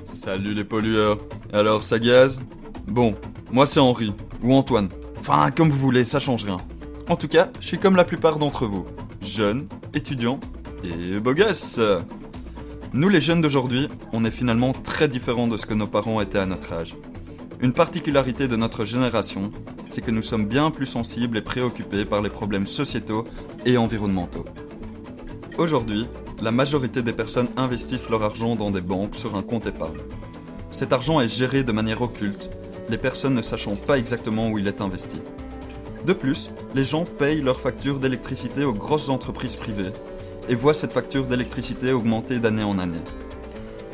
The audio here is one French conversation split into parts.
Salut les pollueurs. Alors, ça gaze? Bon, moi c'est Henri, ou Antoine. Enfin, comme vous voulez, ça change rien. En tout cas, je suis comme la plupart d'entre vous. Jeune, étudiant et beau gosse. Nous les jeunes d'aujourd'hui, on est finalement très différents de ce que nos parents étaient à notre âge. Une particularité de notre génération, c'est que nous sommes bien plus sensibles et préoccupés par les problèmes sociétaux et environnementaux. Aujourd'hui, la majorité des personnes investissent leur argent dans des banques sur un compte épargne. Cet argent est géré de manière occulte, les personnes ne sachant pas exactement où il est investi. De plus, les gens payent leurs factures d'électricité aux grosses entreprises privées et voient cette facture d'électricité augmenter d'année en année.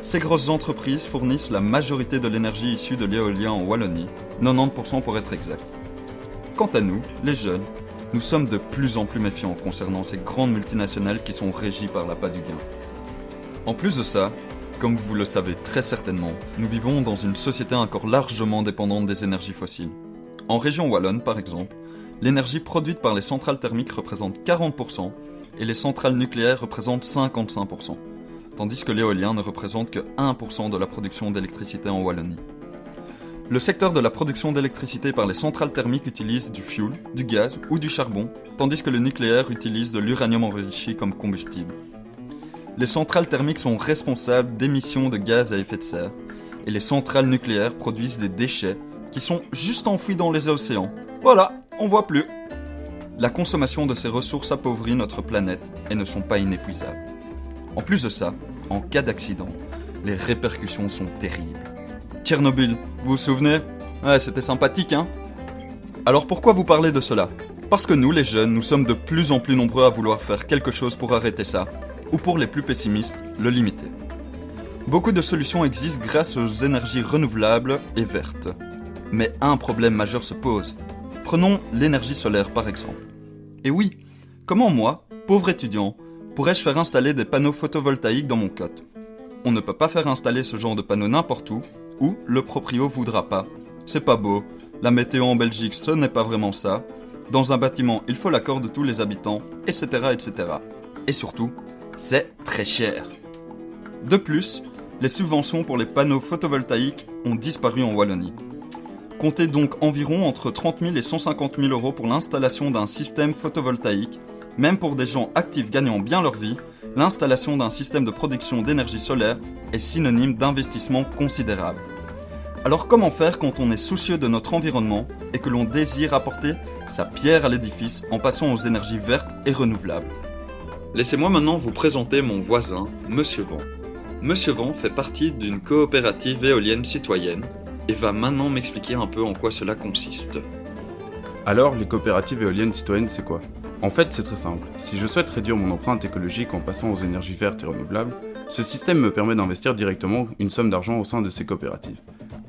Ces grosses entreprises fournissent la majorité de l'énergie issue de l'éolien en Wallonie, 90% pour être exact. Quant à nous, les jeunes, nous sommes de plus en plus méfiants concernant ces grandes multinationales qui sont régies par l'appât du gain. En plus de ça, comme vous le savez très certainement, nous vivons dans une société encore largement dépendante des énergies fossiles. En région wallonne, par exemple, l'énergie produite par les centrales thermiques représente 40% et les centrales nucléaires représentent 55%, tandis que l'éolien ne représente que 1% de la production d'électricité en Wallonie. Le secteur de la production d'électricité par les centrales thermiques utilise du fioul, du gaz ou du charbon, tandis que le nucléaire utilise de l'uranium enrichi comme combustible. Les centrales thermiques sont responsables d'émissions de gaz à effet de serre, et les centrales nucléaires produisent des déchets qui sont juste enfouis dans les océans. Voilà, on voit plus. La consommation de ces ressources appauvrit notre planète et ne sont pas inépuisables. En plus de ça, en cas d'accident, les répercussions sont terribles. Tchernobyl, vous vous souvenez? Ouais, c'était sympathique, hein? Alors pourquoi vous parlez de cela? Parce que nous, les jeunes, nous sommes de plus en plus nombreux à vouloir faire quelque chose pour arrêter ça, ou pour les plus pessimistes, le limiter. Beaucoup de solutions existent grâce aux énergies renouvelables et vertes. Mais un problème majeur se pose. Prenons l'énergie solaire par exemple. Et oui, comment moi, pauvre étudiant, pourrais-je faire installer des panneaux photovoltaïques dans mon cote? On ne peut pas faire installer ce genre de panneaux n'importe où, ou le proprio voudra pas. C'est pas beau, la météo en Belgique ce n'est pas vraiment ça. Dans un bâtiment, il faut l'accord de tous les habitants, etc., etc. Et surtout, c'est très cher. De plus, les subventions pour les panneaux photovoltaïques ont disparu en Wallonie. Comptez donc environ entre 30 000 et 150 000 euros pour l'installation d'un système photovoltaïque. Même pour des gens actifs gagnant bien leur vie, l'installation d'un système de production d'énergie solaire est synonyme d'investissement considérable. Alors comment faire quand on est soucieux de notre environnement et que l'on désire apporter sa pierre à l'édifice en passant aux énergies vertes et renouvelables? Laissez-moi maintenant vous présenter mon voisin, Monsieur Vent. Monsieur Vent fait partie d'une coopérative éolienne citoyenne et va maintenant m'expliquer un peu en quoi cela consiste. Alors, les coopératives éoliennes citoyennes, c'est quoi? En fait, c'est très simple. Si je souhaite réduire mon empreinte écologique en passant aux énergies vertes et renouvelables, ce système me permet d'investir directement une somme d'argent au sein de ces coopératives.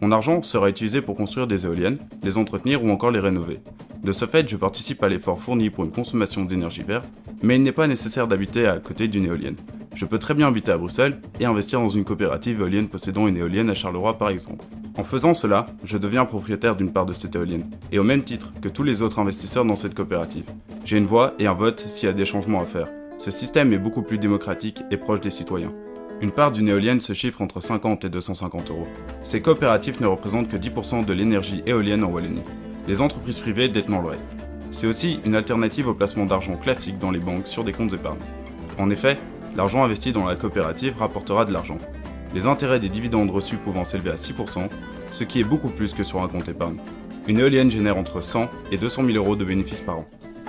Mon argent sera utilisé pour construire des éoliennes, les entretenir ou encore les rénover. De ce fait, je participe à l'effort fourni pour une consommation d'énergie verte, mais il n'est pas nécessaire d'habiter à côté d'une éolienne. Je peux très bien habiter à Bruxelles et investir dans une coopérative éolienne possédant une éolienne à Charleroi par exemple. En faisant cela, je deviens propriétaire d'une part de cette éolienne, et au même titre que tous les autres investisseurs dans cette coopérative. J'ai une voix et un vote s'il y a des changements à faire. Ce système est beaucoup plus démocratique et proche des citoyens. Une part d'une éolienne se chiffre entre 50 et 250 euros. Ces coopératives ne représentent que 10% de l'énergie éolienne en Wallonie. Les entreprises privées détenant le reste. C'est aussi une alternative au placement d'argent classique dans les banques sur des comptes épargne. En effet, l'argent investi dans la coopérative rapportera de l'argent. Les intérêts des dividendes reçus pouvant s'élever à 6%, ce qui est beaucoup plus que sur un compte épargne. Une éolienne génère entre 100 et 200 000 euros de bénéfices par an.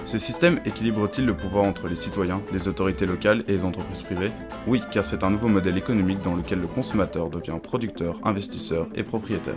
Ce système équilibre-t-il le pouvoir entre les citoyens, les autorités locales et les entreprises privées? Oui, car c'est un nouveau modèle économique dans lequel le consommateur devient producteur, investisseur et propriétaire.